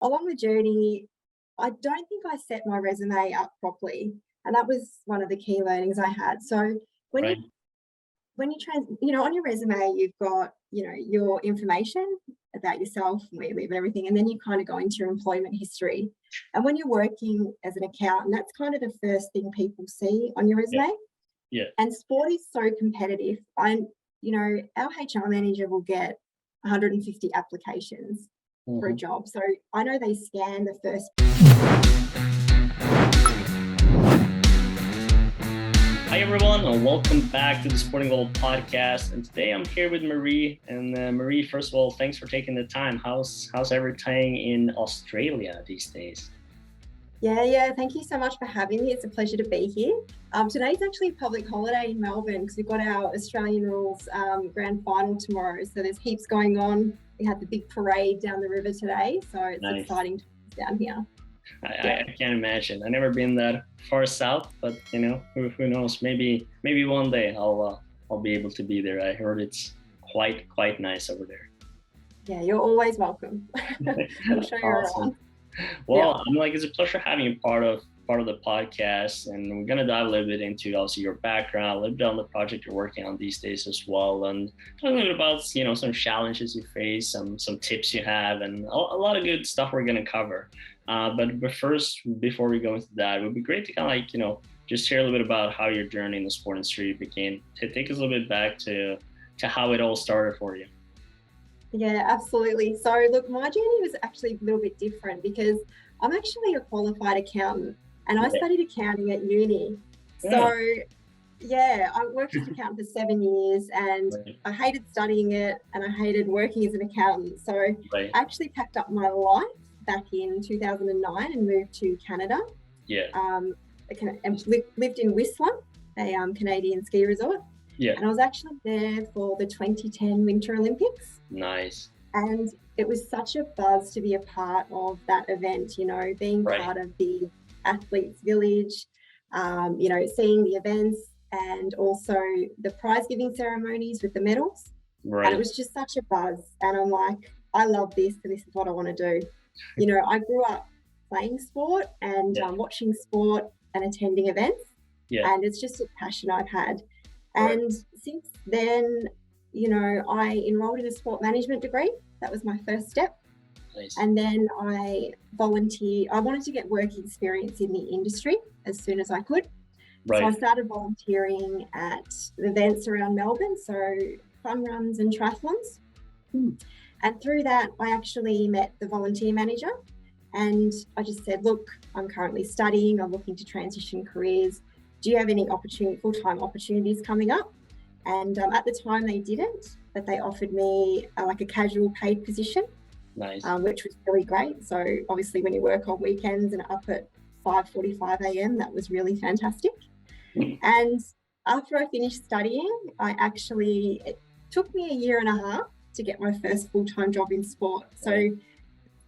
along the journey, I don't think I set my resume up properly, and that was one of the key learnings I had. So when Right. you on your resume, you've got your information about yourself, where you live, and everything, and then you kind of go into your employment history. And when you're working as an accountant, that's kind of the first thing people see on your Yeah. resume. Yeah. And sport is so competitive. Our HR manager will get 150 applications for a Mhm. job. So I know they scan the first. Hi everyone, and welcome back to the Sporting Goal podcast. And today I'm here with Marie. And Marie, first of all, thanks for taking the time. How's everything in Australia these days? Yeah. Thank you so much for having me. It's a pleasure to be here. Today's actually a public holiday in Melbourne because we've got our Australian rules grand final tomorrow. So there's heaps going on. We had the big parade down the river today, so it's Nice. exciting down here. I can't imagine. I've never been that far south, but who knows? Maybe one day I'll be able to be there. I heard it's quite nice over there. Yeah, you're always welcome. I'll show you around. Well, it's a pleasure having you part of the podcast, and we're gonna dive a little bit into obviously your background, a little bit on the project you're working on these days as well, and talk a little bit about some challenges you face, some tips you have, and a lot of good stuff we're gonna cover. But first, before we go into that, it would be great to kind of just share a little bit about how your journey in the sport industry began. To take us a little bit back to how it all started for you. Yeah, absolutely. So look, my journey was actually a little bit different because I'm actually a qualified accountant and I studied accounting at uni. So yeah, I worked as an accountant for 7 years and I hated studying it and I hated working as an accountant. So I actually packed up my life back in 2009 and moved to Canada. And lived in Whistler, a Canadian ski resort. And I was actually there for the 2010 Winter Olympics. Nice. And it was such a buzz to be a part of that event, being part of the athletes village, seeing the events and also the prize giving ceremonies with the medals. And it was just such a buzz. And I'm like, I love this and this is what I want to do. I grew up playing sport and watching sport and attending events. And it's just a passion I've had. And since then, I enrolled in a sport management degree. That was my first step. Nice. And then I volunteered. I wanted to get work experience in the industry as soon as I could. So I started volunteering at events around Melbourne, so fun runs and triathlons. And through that, I actually met the volunteer manager and I just said, look, I'm currently studying. I'm looking to transition careers. Do you have any full-time opportunities coming up? And at the time they didn't, but they offered me a casual paid position, nice, which was really great. So obviously when you work on weekends and up at 5:45 a.m, that was really fantastic. And after I finished studying, it took me a year and a half to get my first full-time job in sport. So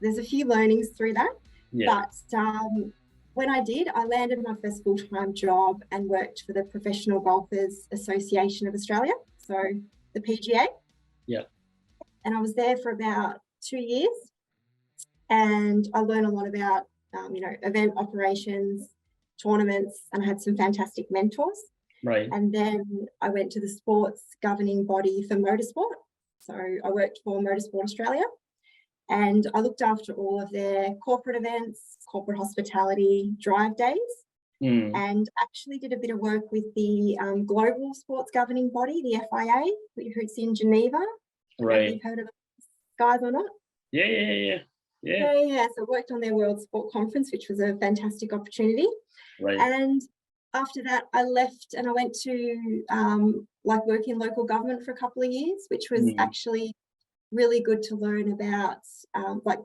there's a few learnings through that. But when I did, I landed my first full-time job and worked for the Professional Golfers Association of Australia, so the PGA. And I was there for about 2 years and I learned a lot about, event operations, tournaments, and I had some fantastic mentors. And then I went to the sports governing body for motorsport. So I worked for Motorsport Australia. And I looked after all of their corporate events, corporate hospitality, drive days, and actually did a bit of work with the global sports governing body, the FIA, who's in Geneva. I don't know if you've heard of those guys or not? Yeah. So I worked on their World Sport Conference, which was a fantastic opportunity. And after that, I left and I went to work in local government for a couple of years, which was actually really good to learn about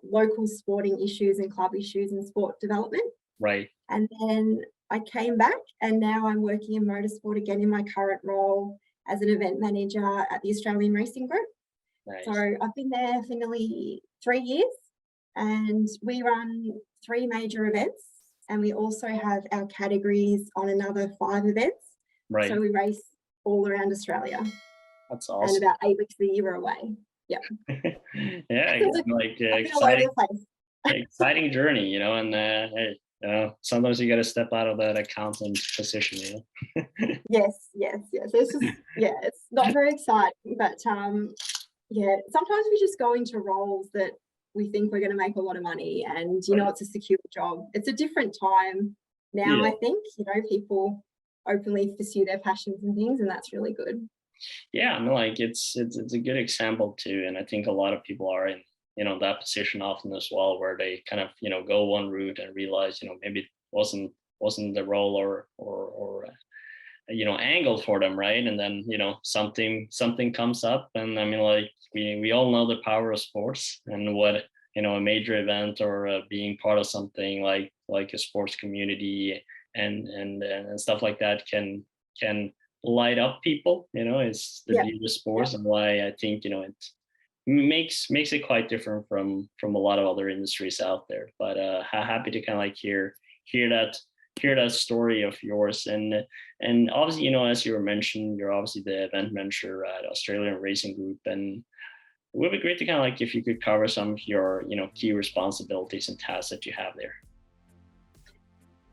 local sporting issues and club issues and sport development. And then I came back and now I'm working in motorsport again in my current role as an event manager at the Australian Racing Group. So I've been there for nearly 3 years and we run 3 major events and we also have our categories on another 5 events. So we race all around Australia. That's awesome. And about 8 weeks a year we're away. Exciting. exciting journey, and hey, sometimes you got to step out of that accountant position. Yes. It's just, yeah, it's not very exciting, but yeah, sometimes we just go into roles that we think we're going to make a lot of money, and Right. it's a secure job. It's a different time now, Yeah. I think, people openly pursue their passions and things, and that's really good. Yeah, I mean, like it's a good example too, and I think a lot of people are in that position often as well, where they kind of go one route and realize maybe it wasn't the role or angle for them, right? And then something comes up, and I mean, like we all know the power of sports and what a major event or being part of something like a sports community and stuff like that can light up people. It's the Yeah, beauty of yeah, sports, and why I think it makes it quite different from a lot of other industries out there. But happy to kind of like hear that story of yours. And obviously, as you were mentioning, you're obviously the event manager at Australian Racing Group, and it would be great to kind of like if you could cover some of your key responsibilities and tasks that you have there.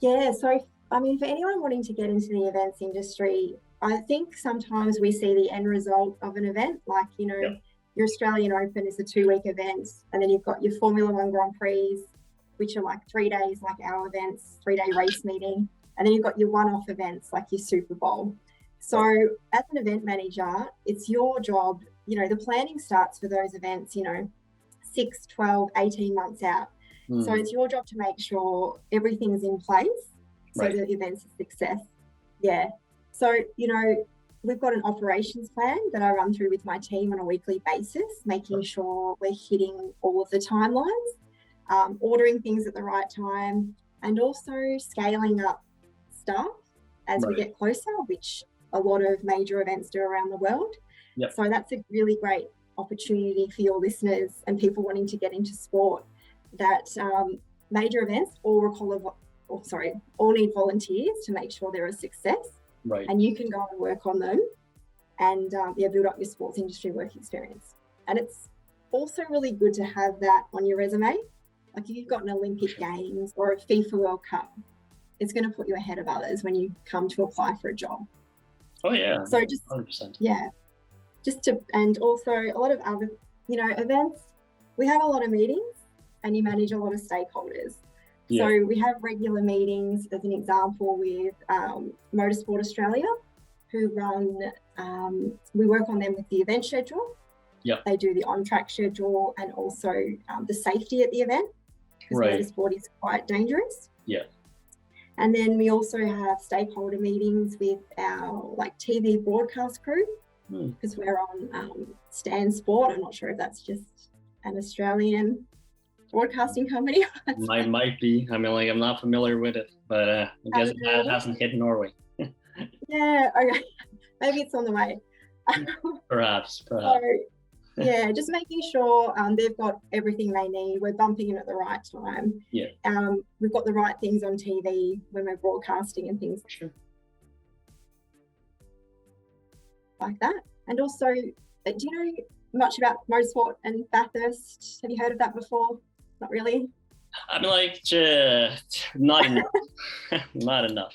yeah. So, I mean, for anyone wanting to get into the events industry, I think sometimes we see the end result of an event, like, Yep. your Australian Open is a 2-week event, and then you've got your Formula One Grand Prix, which are like 3 days, like our events, 3-day race meeting. And then you've got your one-off events like your Super Bowl. So Right. as an event manager, it's your job, the planning starts for those events, 6, 12, 18 months out. So Mm, it's your job to make sure everything's in place so right. that the event's a success. Yeah. So, we've got an operations plan that I run through with my team on a weekly basis, making sure we're hitting all of the timelines, ordering things at the right time, and also scaling up staff as we Right. get closer, which a lot of major events do around the world. Yep. So that's a really great opportunity for your listeners and people wanting to get into sport, that major events all need volunteers to make sure they're a success, Right. and you can go and work on them and build up your sports industry work experience. And it's also really good to have that on your resume. Like if you've got an Olympic Games or a FIFA World Cup, it's going to put you ahead of others when you come to apply for a job. Oh yeah. So just, 100%. yeah, and also a lot of other, events, we have a lot of meetings and you manage a lot of stakeholders. Yeah. So we have regular meetings, as an example, with Motorsport Australia, who run, we work on them with the event schedule. Yeah. They do the on-track schedule and also the safety at the event, because Right. motorsport is quite dangerous. Yeah. And then we also have stakeholder meetings with our TV broadcast crew, because we're on Stan Sport. I'm not sure if that's just an Australian broadcasting company. Might be. I mean, like I'm not familiar with it, but I guess it hasn't hit Norway. Yeah, okay. Maybe it's on the way. Perhaps. So, yeah, just making sure they've got everything they need. We're bumping in at the right time. Yeah. We've got the right things on TV when we're broadcasting and things Sure. like that. And also, do you know much about motorsport and Bathurst? Have you heard of that before? Not really? I mean, like, not enough. Not enough.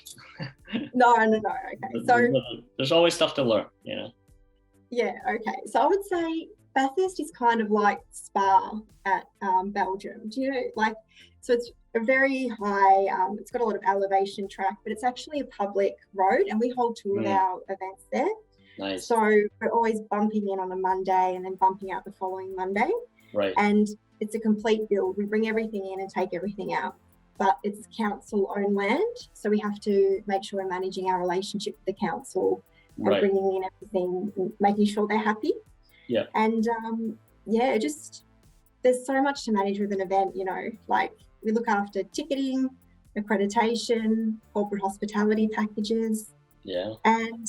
No. Okay. So there's always stuff to learn, yeah, okay. So I would say Bathurst is kind of like Spa at Belgium. Do you know, so it's a very high, it's got a lot of elevation track, but it's actually a public road, and we hold 2 of our events there. Nice. So we're always bumping in on a Monday and then bumping out the following Monday. Right. And it's a complete build. We bring everything in and take everything out, but it's council-owned land, so we have to make sure we're managing our relationship with the council and bringing in everything, and making sure they're happy. Yeah. And just there's so much to manage with an event. We look after ticketing, accreditation, corporate hospitality packages. Yeah. And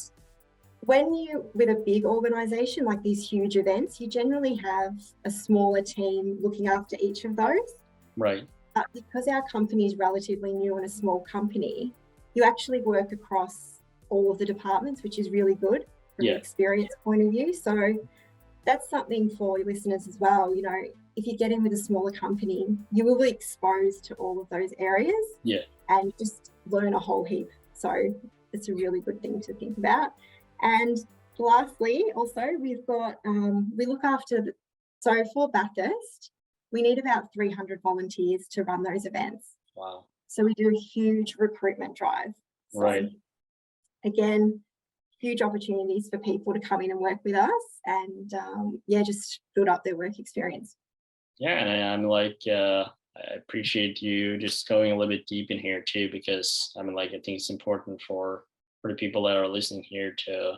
when you, with a big organisation like these huge events, you generally have a smaller team looking after each of those. Right. But because our company is relatively new and a small company, you actually work across all of the departments, which is really good from an experience point of view. So that's something for your listeners as well. You know, if you get in with a smaller company, you will be exposed to all of those areas and just learn a whole heap. So it's a really good thing to think about. And lastly, also, we've got, we look after, so for Bathurst, we need about 300 volunteers to run those events. Wow. So we do a huge recruitment drive. So Right. again, huge opportunities for people to come in and work with us and just build up their work experience. Yeah, and I'm like, I appreciate you just going a little bit deep in here too, because I mean, like, I think it's important for the people that are listening here to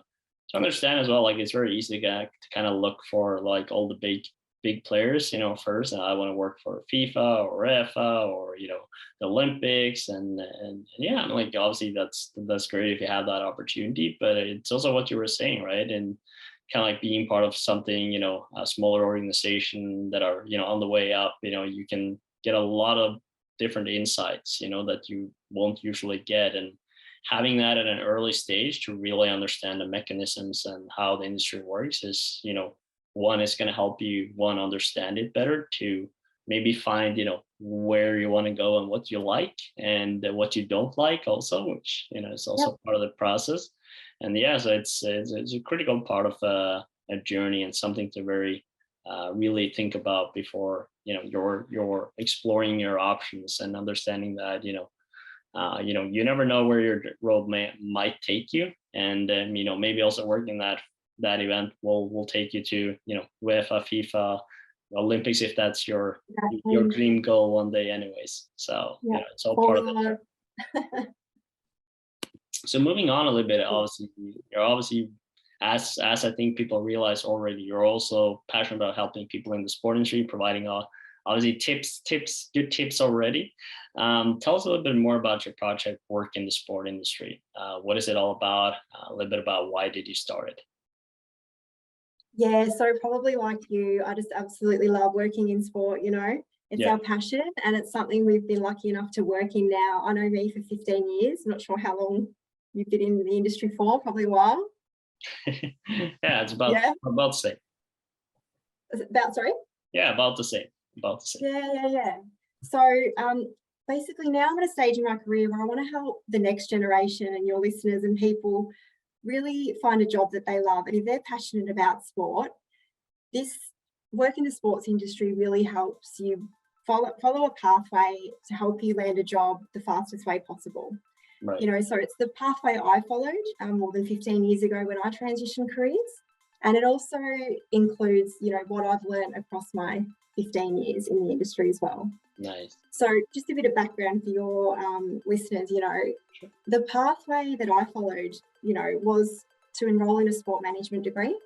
understand as well. Like, it's very easy to kind of look for like all the big players, first. And I want to work for FIFA or UEFA or the Olympics, and yeah, I'm like, obviously that's great if you have that opportunity, but it's also what you were saying, right? And kind of like being part of something, a smaller organization that are, on the way up, you can get a lot of different insights, that you won't usually get. And having that at an early stage to really understand the mechanisms and how the industry works is, one is going to help you understand it better, to maybe find, where you want to go and what you like and what you don't like also, which, is also part of the process. And yeah, so it's a critical part of a journey and something to really think about before you're exploring your options and understanding that you never know where your road might take you, and maybe also working that event will take you to UEFA, FIFA, Olympics, if that's your dream goal one day anyways. So it's all part of it. So moving on a little bit, obviously, you're as I think people realize already, you're also passionate about helping people in the sport industry, providing obviously good tips already. Tell us a little bit more about your project work in the sport industry. What is it all about? A little bit about why did you start it? Yeah, so probably like you, I just absolutely love working in sport, It's our passion, and it's something we've been lucky enough to work in now. I know me for 15 years, not sure how long you've been in the industry for, probably a while. Yeah, it's about the same. Sorry? Yeah, about the same. Yeah. So basically now I'm at a stage in my career where I want to help the next generation and your listeners and people really find a job that they love. And if they're passionate about sport, this work in the sports industry really helps you follow a pathway to help you land a job the fastest way possible. Right. So it's the pathway I followed more than 15 years ago when I transitioned careers. And it also includes, what I've learned across my 15 years in the industry as well. Nice. So just a bit of background for your listeners, Sure. The pathway that I followed, was to enroll in a sport management degree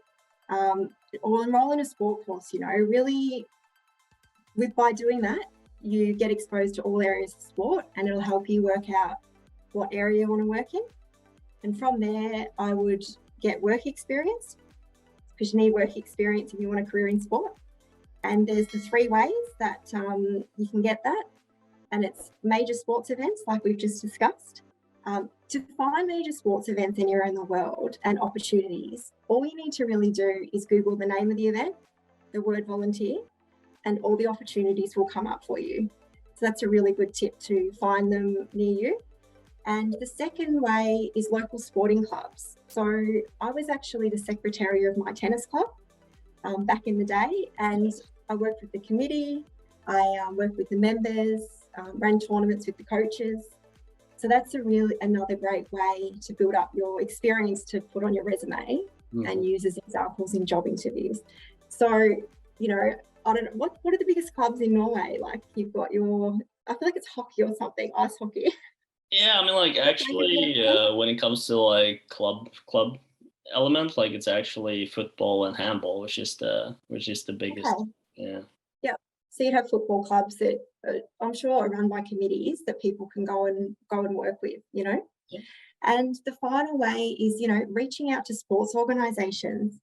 or enroll in a sport course, really by doing that, you get exposed to all areas of sport and it'll help you work out what area you want to work in. And from there, I would get work experience, because you need work experience if you want a career in sport. And there's the 3 ways that you can get that. And it's major sports events, like we've just discussed. To find major sports events anywhere in the world and opportunities, all you need to really do is Google the name of the event, the word volunteer, and all the opportunities will come up for you. So that's a really good tip, to find them near you. And the second way is local sporting clubs. So I was actually the secretary of my tennis club back in the day, and I worked with the committee, I worked with the members, ran tournaments with the coaches. So that's another great way to build up your experience to put on your resume and use as examples in job interviews. So, I don't know, what are the biggest clubs in Norway? Like, you've got I feel like it's hockey or something, ice hockey. Yeah, I mean, like, actually, when it comes to like club element, like, it's actually football and handball, which is the biggest. Okay. Yeah. So you'd have football clubs that I'm sure are run by committees that people can go and work with, Yeah. And the final way is, reaching out to sports organisations.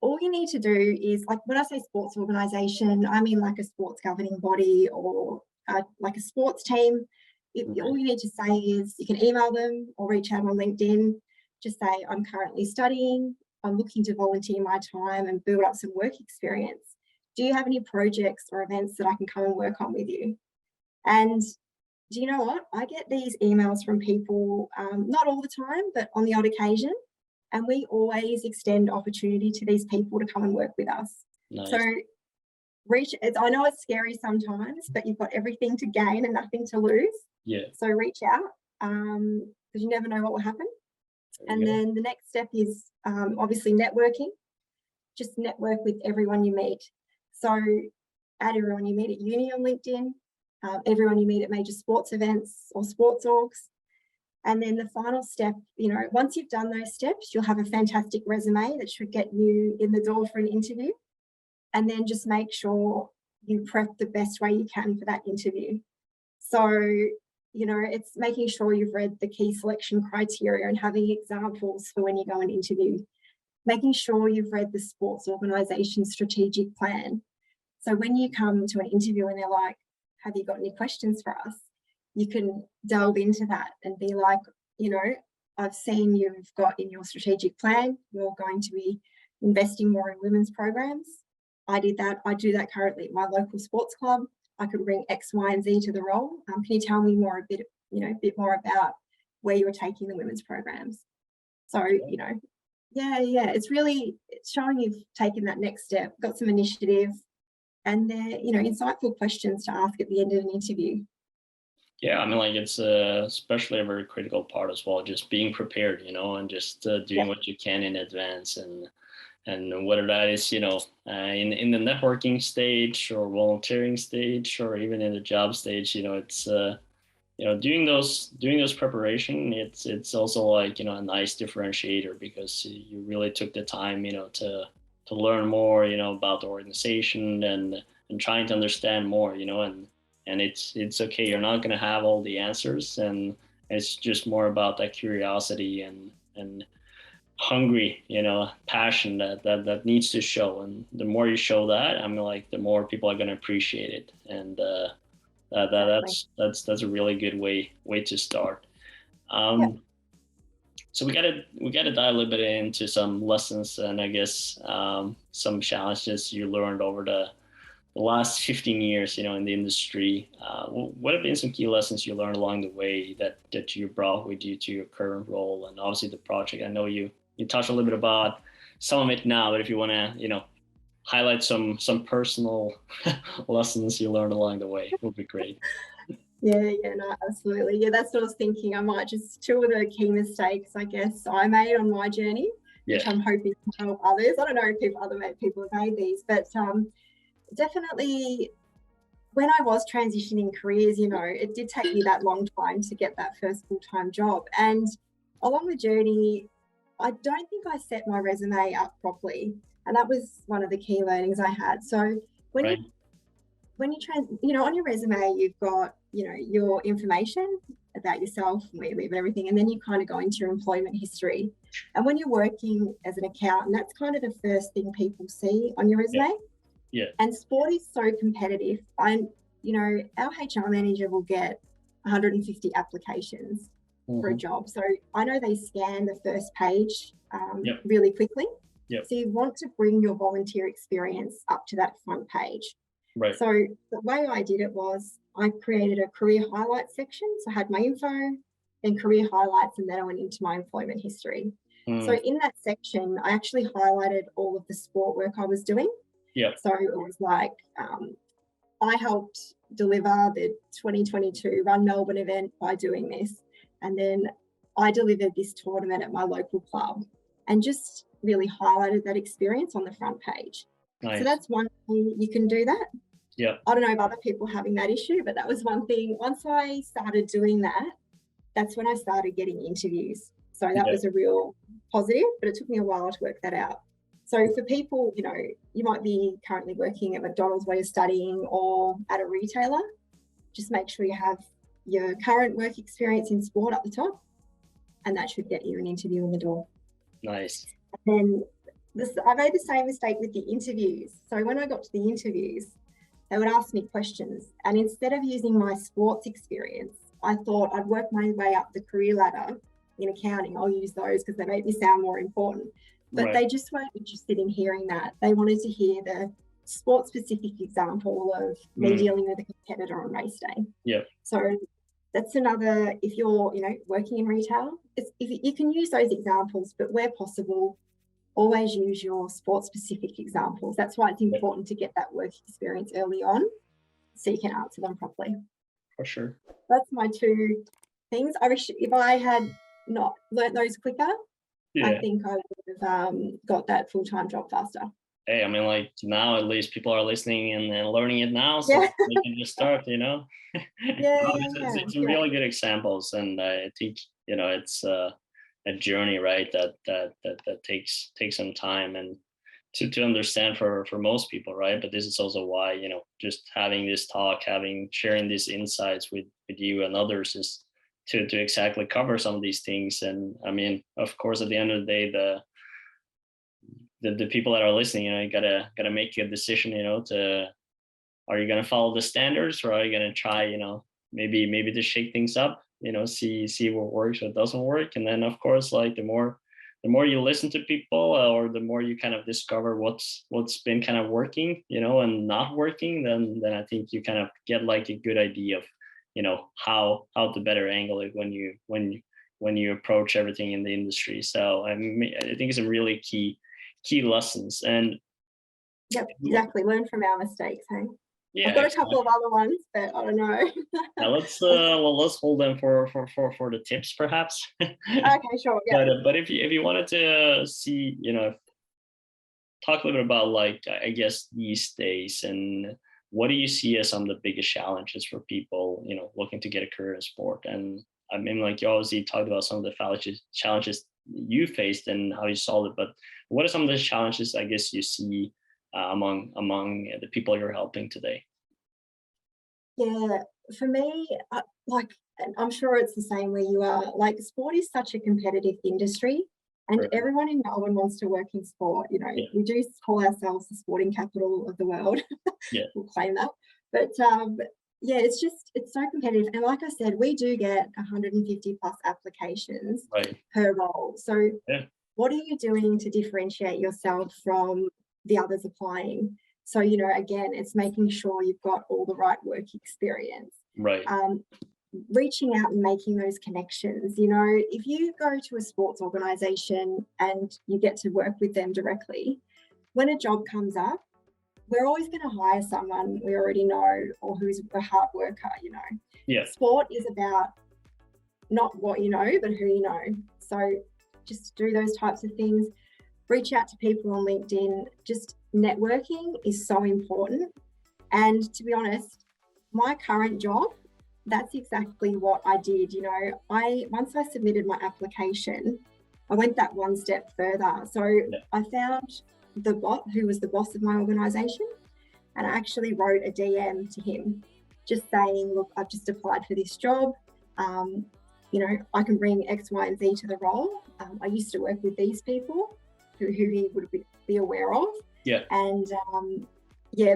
All you need to do is, like, when I say sports organisation, I mean like a sports governing body or like a sports team. All you need to say is, you can email them or reach out on LinkedIn. Just say, I'm currently studying. I'm looking to volunteer my time and build up some work experience. Do you have any projects or events that I can come and work on with you? And do you know what? I get these emails from people, not all the time, but on the odd occasion. And we always extend opportunity to these people to come and work with us. Nice. So I know it's scary sometimes, but you've got everything to gain and nothing to lose. Yeah. So reach out, because you never know what will happen. And then the next step is obviously networking. Just network with everyone you meet. So add everyone you meet at uni on LinkedIn, everyone you meet at major sports events or sports orgs. And then the final step, once you've done those steps, you'll have a fantastic resume that should get you in the door for an interview. And then just make sure you prep the best way you can for that interview. So, it's making sure you've read the key selection criteria and having examples for when you go and interview. Making sure you've read the sports organisation strategic plan. So when you come to an interview and they're like, have you got any questions for us? You can delve into that and be like, I've seen you've got in your strategic plan, you're going to be investing more in women's programs. I did that. I do that currently at my local sports club. I could bring X, Y, and Z to the role. Can you tell me a bit more about where you're taking the women's programs? So, it's showing you've taken that next step, got some initiative, and they're, insightful questions to ask at the end of an interview. Yeah, I mean, like it's especially a very critical part as well, just being prepared, and just doing what you can in advance, and whether that is, in the networking stage or volunteering stage or even in the job stage, it's doing those preparation. It's also like a nice differentiator because you really took the time, to learn more, about the organization and trying to understand more, and it's okay. You're not going to have all the answers, and it's just more about that curiosity and hungry, passion that needs to show. And the more you show that, I mean, like the more people are going to appreciate it. And that's a really good way to start. So we gotta dive a little bit into some lessons and I guess some challenges you learned over the last 15 years, in the industry. What have been some key lessons you learned along the way that you brought with you to your current role and obviously the project? I know you touched a little bit about some of it now, but if you want to, highlight some personal lessons you learned along the way, would be great. Yeah, no, absolutely. Yeah, that's what I was thinking. I might just two of the key mistakes, I guess, I made on my journey, which I'm hoping to help others. I don't know if other people have made these, but definitely when I was transitioning careers, it did take me that long time to get that first full-time job. And along the journey, I don't think I set my resume up properly. And that was one of the key learnings I had. So when you on your resume, you've got, your information about yourself, where you live and everything, and then you kind of go into your employment history. And when you're working as an accountant, that's kind of the first thing people see on your resume. Yeah. And sport is so competitive. Our HR manager will get 150 applications for a job. So I know they scan the first page really quickly. Yep. So you want to bring your volunteer experience up to that front page. Right. So the way I did it was I created a career highlights section. So I had my info, then career highlights, and then I went into my employment history. So in that section, I actually highlighted all of the sport work I was doing. Yeah. So it was like I helped deliver the 2022 Run Melbourne event by doing this. And then I delivered this tournament at my local club and just really highlighted that experience on the front page. Nice. So that's one thing, you can do that. Yeah. I don't know if other people having that issue, but that was one thing. Once I started doing that, that's when I started getting interviews. So that was a real positive, but it took me a while to work that out. So for people, you might be currently working at McDonald's while you're studying or at a retailer, just make sure you have your current work experience in sport up the top, and that should get you an interview in the door. Nice. And then I made the same mistake with the interviews. So when I got to the interviews, they would ask me questions. And instead of using my sports experience, I thought I'd work my way up the career ladder in accounting. I'll use those because they make me sound more important. but Right. they just weren't interested in hearing that. They wanted to hear the sport-specific example of me dealing with a competitor on race day. Yeah. So that's another, if you're, working in retail, if you can use those examples, but where possible, always use your sport-specific examples. That's why it's important to get that work experience early on so you can answer them properly. For sure. That's my two things. I wish if I had not learnt those quicker, I think I would have got that full-time job faster. Hey, I mean, like now at least people are listening and learning it now, so they can just start, It's really good examples, and I think it's a journey, right? That takes some time and to understand for most people, right? But this is also why just having this talk, sharing these insights with you and others is to exactly cover some of these things. And I mean, of course, at the end of the day, the people that are listening, you gotta make a decision, are you gonna follow the standards, or are you gonna try, maybe to shake things up, see what works, what doesn't work. And then of course, like the more you listen to people, or the more you kind of discover what's been kind of working, and not working, then I think you kind of get like a good idea of, how to better angle it when you approach everything in the industry. So I think it's a really key lessons. And yep, exactly. Learn from our mistakes, hey? Yeah, I've got a couple of other ones, but I don't know. Now let's hold them for the tips, perhaps. Okay, sure. Yeah. But if you wanted to see, talk a little bit about, like, I guess these days, and what do you see as some of the biggest challenges for people, looking to get a career in sport? And I mean, like, you obviously talked about some of the challenges you faced and how you solved it, but what are some of the challenges, I guess, you see among the people you're helping today? Yeah, for me, like, and I'm sure it's the same where you are. Like, sport is such a competitive industry, and Right. everyone in Melbourne wants to work in sport. Yeah. We do call ourselves the sporting capital of the world. Yeah. We'll claim that. But yeah, it's so competitive. And like I said, we do get 150 plus applications per role. So what are you doing to differentiate yourself from the others applying? So, again, it's making sure you've got all the right work experience. Right. Reaching out and making those connections. If you go to a sports organisation and you get to work with them directly, when a job comes up, we're always going to hire someone we already know or who's a hard worker, Yeah. Sport is about not what you know, but who you know. So just do those types of things. Reach out to people on LinkedIn. Just networking is so important. And to be honest, my current job, that's exactly what I did. Once I submitted my application, I went that one step further. So I found the bot who was the boss of my organisation, and I actually wrote a DM to him just saying, look, I've just applied for this job. I can bring X, Y, and Z to the role. I used to work with these people who he would be aware of. Yeah. And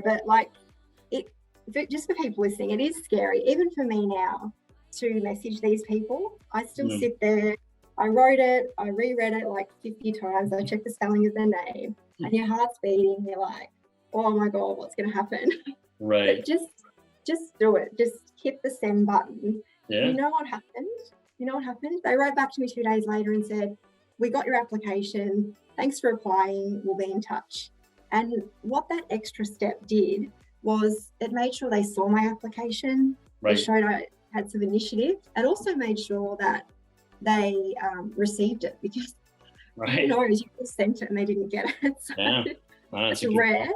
but like just for people listening, it is scary, even for me now, to message these people. I still sit there. I wrote it, I reread it like 50 times. I checked the spelling of their name, and your heart's beating. You're like, oh my God, what's going to happen? Right. But just do it. Just hit the send button. Yeah. You know what happened? They wrote back to me 2 days later and said, we got your application. Thanks for applying. We'll be in touch. And what that extra step did was it made sure they saw my application. Right. It showed I had some initiative, and also made sure that they received it, because who knows, you just sent it and they didn't get it. So it's rare.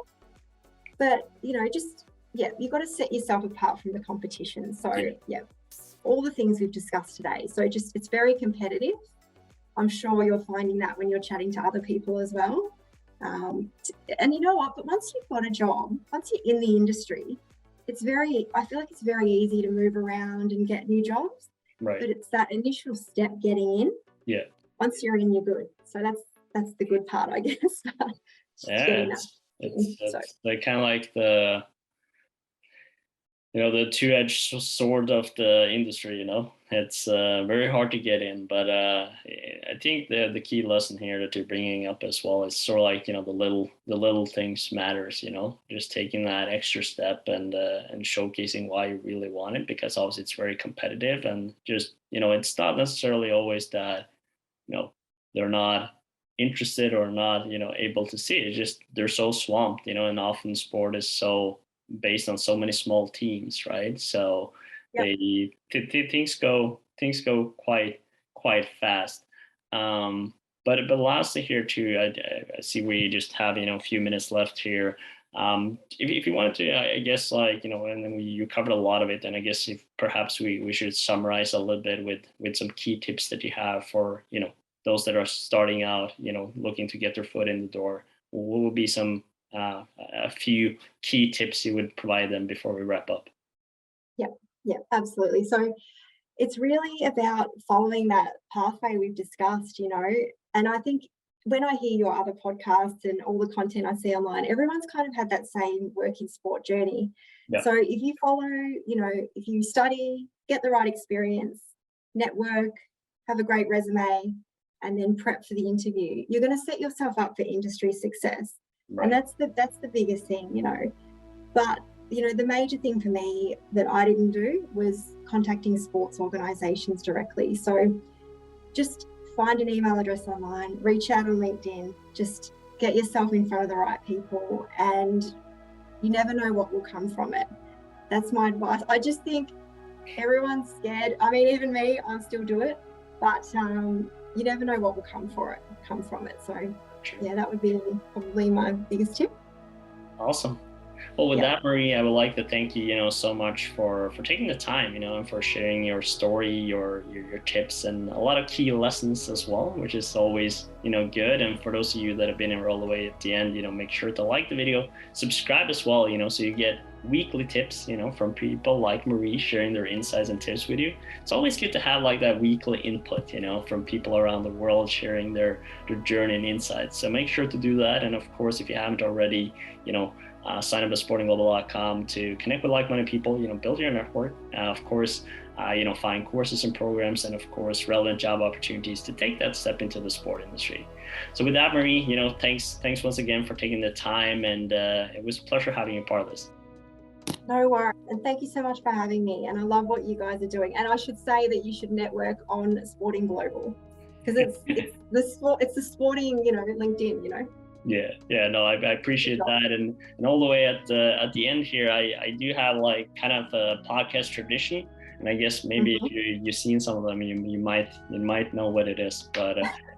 But you've got to set yourself apart from the competition. So all the things we've discussed today. So it's very competitive. I'm sure you're finding that when you're chatting to other people as well. And you know what? But once you've got a job, once you're in the industry, I feel like it's very easy to move around and get new jobs. Right. But it's that initial step getting in. Yeah. Once you're in, you're good. So that's the good part, I guess. It's kind of like the two-edged sword of the industry. It's very hard to get in, but I think the key lesson here that you're bringing up as well is sort of like the little things matters. Just taking that extra step and showcasing why you really want it, because obviously it's very competitive, and just it's not necessarily always that they're not interested or not able to see it. It's just they're so swamped, and often sport is so based on so many small teams, right? So Yep. things go quite fast. But lastly here too, I see we just have a few minutes left here. If you wanted to, I guess, like and then you covered a lot of it, and I guess if perhaps we should summarize a little bit with some key tips that you have for those that are starting out, looking to get their foot in the door. What would be some a few key tips you would provide them before we wrap up? Yeah, absolutely. So it's really about following that pathway we've discussed, and I think when I hear your other podcasts and all the content I see online, everyone's kind of had that same working sport journey. Yeah. So if you follow, if you study, get the right experience, network, have a great resume, and then prep for the interview, you're going to set yourself up for industry success. Right. And that's the biggest thing, But the major thing for me that I didn't do was contacting sports organisations directly. So just find an email address online, reach out on LinkedIn, just get yourself in front of the right people, and you never know what will come from it. That's my advice. I just think everyone's scared. I mean, even me, I still do it, but you never know what will come from it. So yeah, that would be probably my biggest tip. Awesome. Well, with that, Marie, I would like to thank you, so much for taking the time, and for sharing your story, your tips, and a lot of key lessons as well, which is always, good. And for those of you that have been here all the way at the end, make sure to like the video, subscribe as well, so you get weekly tips, from people like Marie sharing their insights and tips with you. It's always good to have like that weekly input, from people around the world sharing their journey and insights. So make sure to do that. And of course, if you haven't already, sign up at sportingglobal.com to connect with like-minded people, build your network, of course, find courses and programs, and of course, relevant job opportunities to take that step into the sport industry. So with that, Marie, thanks once again for taking the time, and it was a pleasure having you part of this. No worries. And thank you so much for having me. And I love what you guys are doing. And I should say that you should network on Sporting Global, because it's the sporting, LinkedIn, Yeah, no, I appreciate that, and all the way at the end here, I do have like kind of a podcast tradition, and I guess maybe if you've seen some of them, you might know what it is, but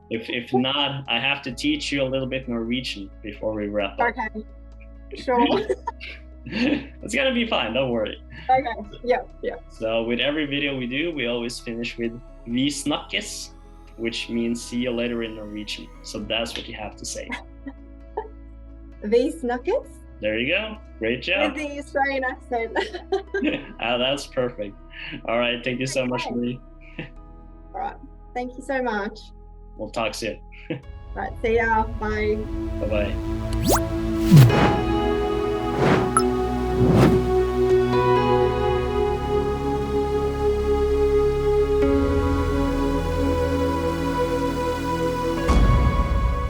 if not, I have to teach you a little bit Norwegian before we wrap up. Okay, sure. It's gonna be fine, don't worry. Okay, yeah. So with every video we do, we always finish with "Vi snakkes," which means "see you later" in Norwegian. So that's what you have to say. Vi snakkes? There you go. Great job. With the Australian accent. That's perfect. All right. Thank you so much, Marie. All right. Thank you so much. We'll talk soon. All right. See ya. Bye. Bye-bye.